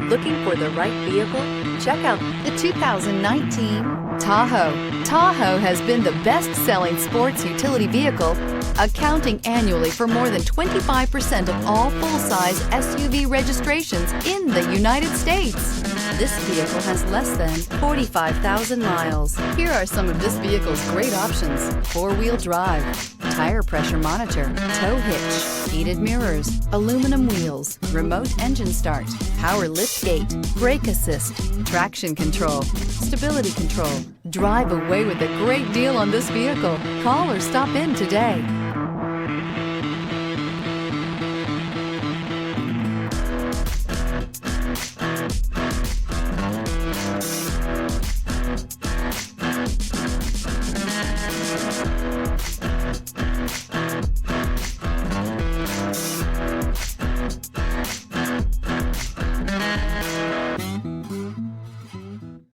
Looking for the right vehicle? Check out the 2019 Tahoe. Tahoe has been the best-selling sports utility vehicle, accounting annually for more than 25% of all full-size SUV registrations in the United States. This vehicle has less than 45,000 miles. Here are some of this vehicle's great options: four-wheel drive, tire pressure monitor, tow hitch, heated mirrors, aluminum wheels, remote engine start, power liftgate, brake assist, traction control, stability control. Drive away with a great deal on this vehicle. Call or stop in today.